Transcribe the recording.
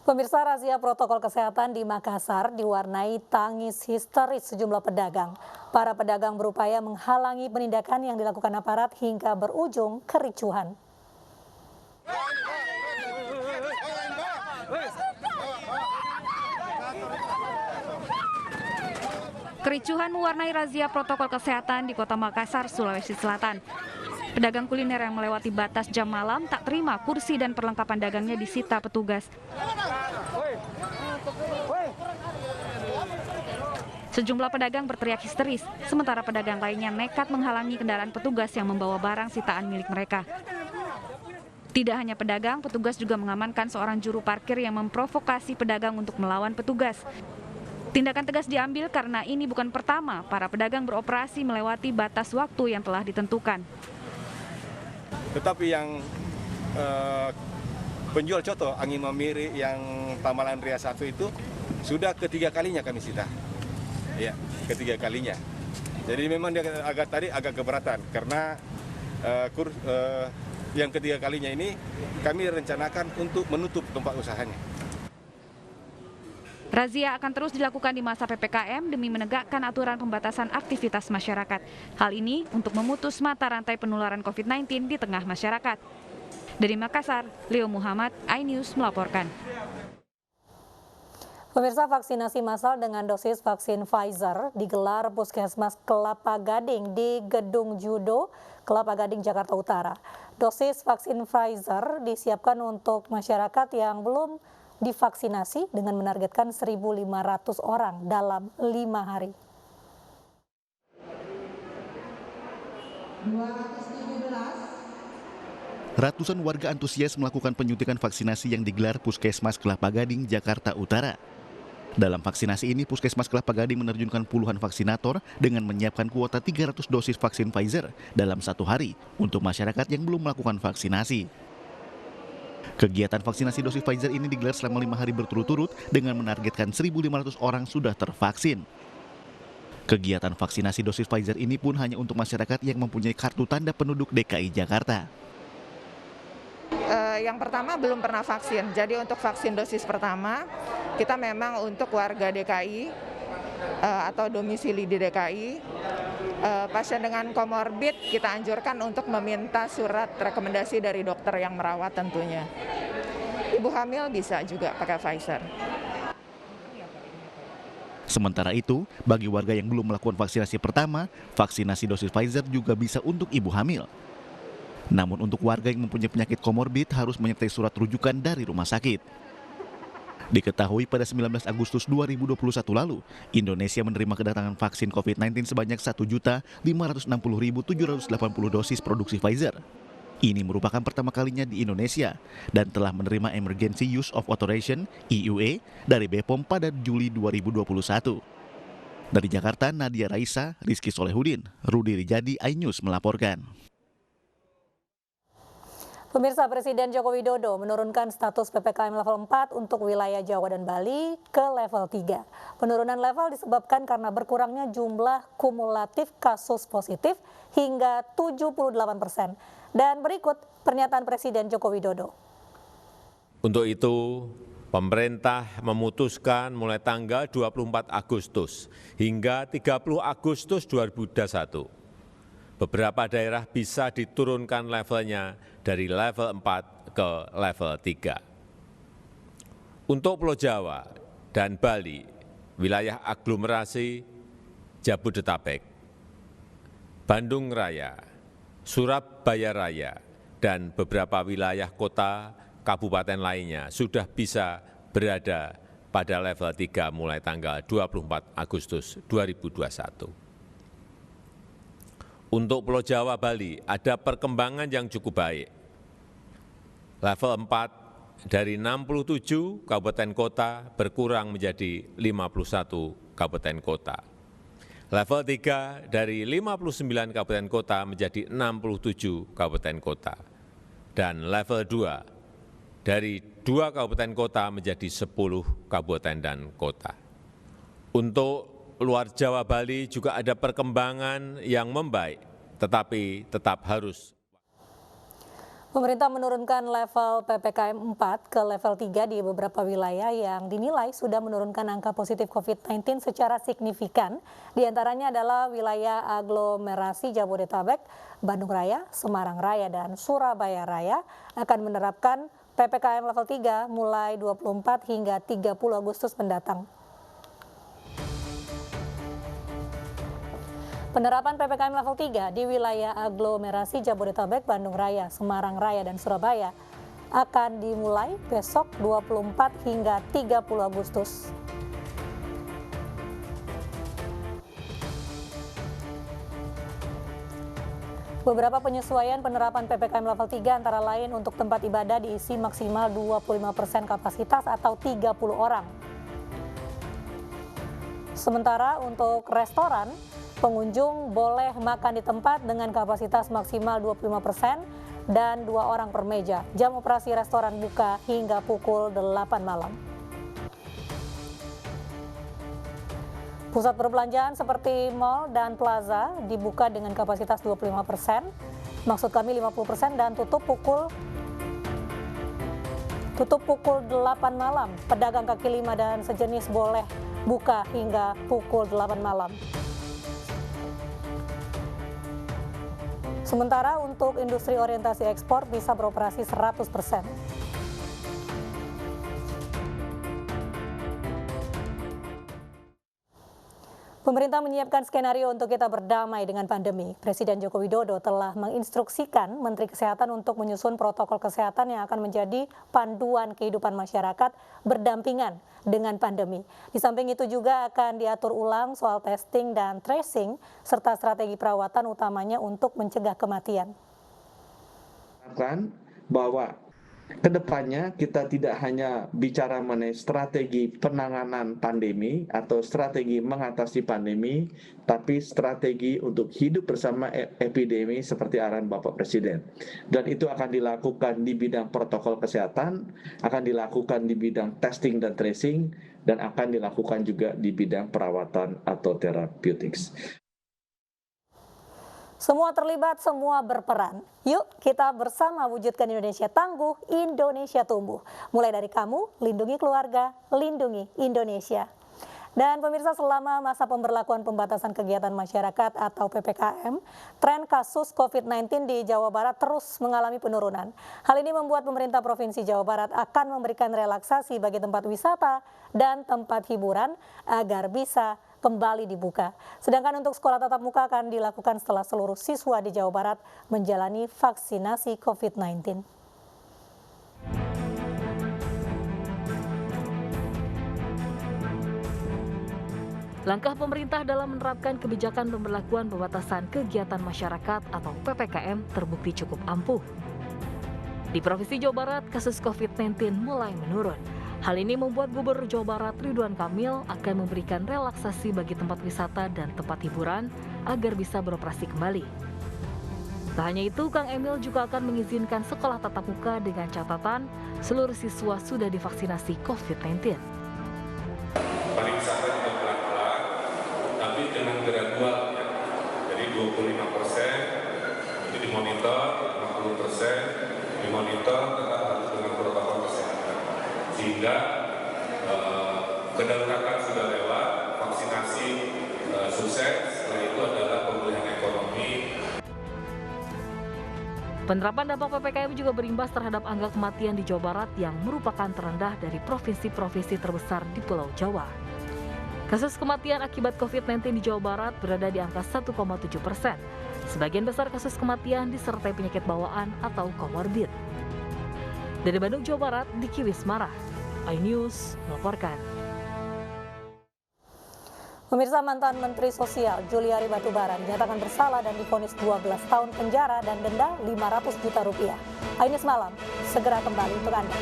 Pemirsa, razia protokol kesehatan di Makassar diwarnai tangis histeris sejumlah pedagang. Para pedagang berupaya menghalangi penindakan yang dilakukan aparat hingga berujung kericuhan. Kericuhan mewarnai razia protokol kesehatan di Kota Makassar, Sulawesi Selatan. Pedagang kuliner yang melewati batas jam malam tak terima kursi dan perlengkapan dagangnya disita petugas. Sejumlah pedagang berteriak histeris, sementara pedagang lainnya nekat menghalangi kendaraan petugas yang membawa barang sitaan milik mereka. Tidak hanya pedagang, petugas juga mengamankan seorang juru parkir yang memprovokasi pedagang untuk melawan petugas. Tindakan tegas diambil karena ini bukan pertama para pedagang beroperasi melewati batas waktu yang telah ditentukan. Tetapi yang penjual coto angin mamiri yang Tamalan Ria 1 itu sudah ketiga kalinya kami sita. Ya, ketiga kalinya. Jadi memang dia agak keberatan karena yang ketiga kalinya ini kami rencanakan untuk menutup tempat usahanya. Razia akan terus dilakukan di masa PPKM demi menegakkan aturan pembatasan aktivitas masyarakat. Hal ini untuk memutus mata rantai penularan COVID-19 di tengah masyarakat. Dari Makassar, Leo Muhammad, iNews melaporkan. Pemirsa, vaksinasi massal dengan dosis vaksin Pfizer digelar Puskesmas Kelapa Gading di Gedung Judo, Kelapa Gading, Jakarta Utara. Dosis vaksin Pfizer disiapkan untuk masyarakat yang belum divaksinasi dengan menargetkan 1.500 orang dalam 5 hari. Ratusan warga antusias melakukan penyuntikan vaksinasi yang digelar Puskesmas Kelapa Gading, Jakarta Utara. Dalam vaksinasi ini, Puskesmas Kelapa Gading menerjunkan puluhan vaksinator dengan menyiapkan kuota 300 dosis vaksin Pfizer dalam 1 hari untuk masyarakat yang belum melakukan vaksinasi. Kegiatan vaksinasi dosis Pfizer ini digelar selama 5 hari berturut-turut dengan menargetkan 1.500 orang sudah tervaksin. Kegiatan vaksinasi dosis Pfizer ini pun hanya untuk masyarakat yang mempunyai kartu tanda penduduk DKI Jakarta. Yang pertama belum pernah vaksin, jadi untuk vaksin dosis pertama kita memang untuk warga DKI atau domisili di DKI. Pasien dengan komorbid kita anjurkan untuk meminta surat rekomendasi dari dokter yang merawat tentunya. Ibu hamil bisa juga pakai Pfizer. Sementara itu, bagi warga yang belum melakukan vaksinasi pertama, vaksinasi dosis Pfizer juga bisa untuk ibu hamil. Namun untuk warga yang mempunyai penyakit komorbid harus menyertai surat rujukan dari rumah sakit. Diketahui pada 19 Agustus 2021 lalu, Indonesia menerima kedatangan vaksin COVID-19 sebanyak 1.560.780 dosis produksi Pfizer. Ini merupakan pertama kalinya di Indonesia dan telah menerima Emergency Use of Authorization (EUA) dari BPOM pada Juli 2021. Dari Jakarta, Nadia Raisa, Rizky Solehudin, Rudi Rijadi, iNews melaporkan. Pemirsa, Presiden Joko Widodo menurunkan status PPKM level 4 untuk wilayah Jawa dan Bali ke level 3. Penurunan level disebabkan karena berkurangnya jumlah kumulatif kasus positif hingga 78%. Dan berikut pernyataan Presiden Joko Widodo. Untuk itu, pemerintah memutuskan mulai tanggal 24 Agustus hingga 30 Agustus 2021, beberapa daerah bisa diturunkan levelnya dari level 4 ke level 3. Untuk Pulau Jawa dan Bali, wilayah aglomerasi Jabodetabek, Bandung Raya, Surabaya Raya, dan beberapa wilayah kota kabupaten lainnya sudah bisa berada pada level 3 mulai tanggal 24 Agustus 2021. Untuk Pulau Jawa Bali ada perkembangan yang cukup baik. Level 4 dari 67 kabupaten kota berkurang menjadi 51 kabupaten kota. Level 3 dari 59 kabupaten kota menjadi 67 kabupaten kota. Dan level 2 dari 2 kabupaten kota menjadi 10 kabupaten dan kota. Untuk luar Jawa Bali juga ada perkembangan yang membaik, tetapi tetap harus. Pemerintah menurunkan level PPKM 4 ke level 3 di beberapa wilayah yang dinilai sudah menurunkan angka positif COVID-19 secara signifikan. Di antaranya adalah wilayah aglomerasi Jabodetabek, Bandung Raya, Semarang Raya, dan Surabaya Raya akan menerapkan PPKM level 3 mulai 24 hingga 30 Agustus mendatang. Penerapan PPKM level 3 di wilayah aglomerasi Jabodetabek, Bandung Raya, Semarang Raya, dan Surabaya akan dimulai besok 24 hingga 30 Agustus. Beberapa penyesuaian penerapan PPKM level 3 antara lain untuk tempat ibadah diisi maksimal 25% kapasitas atau 30 orang. Sementara untuk restoran, pengunjung boleh makan di tempat dengan kapasitas maksimal 25% dan 2 orang per meja. Jam operasi restoran buka hingga pukul 8 malam. Pusat perbelanjaan seperti mal dan plaza dibuka dengan kapasitas 25%, maksud kami 50%, dan tutup pukul 8 malam. Pedagang kaki lima dan sejenis boleh buka hingga pukul 8 malam. Sementara untuk industri orientasi ekspor bisa beroperasi 100%. Pemerintah menyiapkan skenario untuk kita berdamai dengan pandemi. Presiden Joko Widodo telah menginstruksikan Menteri Kesehatan untuk menyusun protokol kesehatan yang akan menjadi panduan kehidupan masyarakat berdampingan dengan pandemi. Di samping itu juga akan diatur ulang soal testing dan tracing serta strategi perawatan utamanya untuk mencegah kematian. Bahwa kedepannya kita tidak hanya bicara mengenai strategi penanganan pandemi atau strategi mengatasi pandemi, tapi strategi untuk hidup bersama epidemi seperti arahan Bapak Presiden. Dan itu akan dilakukan di bidang protokol kesehatan, akan dilakukan di bidang testing dan tracing, dan akan dilakukan juga di bidang perawatan atau therapeutics. Semua terlibat, semua berperan. Yuk kita bersama wujudkan Indonesia tangguh, Indonesia tumbuh. Mulai dari kamu, lindungi keluarga, lindungi Indonesia. Dan pemirsa, selama masa pemberlakuan pembatasan kegiatan masyarakat atau PPKM, tren kasus COVID-19 di Jawa Barat terus mengalami penurunan. Hal ini membuat pemerintah Provinsi Jawa Barat akan memberikan relaksasi bagi tempat wisata dan tempat hiburan agar bisa kembali dibuka. Sedangkan untuk sekolah tatap muka akan dilakukan setelah seluruh siswa di Jawa Barat menjalani vaksinasi COVID-19. Langkah pemerintah dalam menerapkan kebijakan pemberlakuan pembatasan kegiatan masyarakat atau PPKM terbukti cukup ampuh. Di Provinsi Jawa Barat, kasus COVID-19 mulai menurun. Hal ini membuat Gubernur Jawa Barat Ridwan Kamil akan memberikan relaksasi bagi tempat wisata dan tempat hiburan agar bisa beroperasi kembali. Tak hanya itu, Kang Emil juga akan mengizinkan sekolah tatap muka dengan catatan seluruh siswa sudah divaksinasi COVID-19. Pariwisata juga pelan-pelan, tapi dengan gradual ya. Jadi 25% itu dimonitor, 50% dimonitor, tetap harus dengan protokol kesehatan. Sehingga kedaruratan sudah lewat, vaksinasi sukses, setelah itu adalah pemulihan ekonomi. Penerapan dampak PPKM juga berimbas terhadap angka kematian di Jawa Barat yang merupakan terendah dari provinsi-provinsi terbesar di Pulau Jawa. Kasus kematian akibat COVID-19 di Jawa Barat berada di angka 1,7%. Sebagian besar kasus kematian disertai penyakit bawaan atau komorbid. Dari Bandung, Jawa Barat, Diki Wismara, iNews melaporkan. Pemirsa, mantan Menteri Sosial Juliari Batubara dinyatakan bersalah dan divonis 12 tahun penjara dan denda Rp500 juta. iNews Malam segera kembali untuk Anda.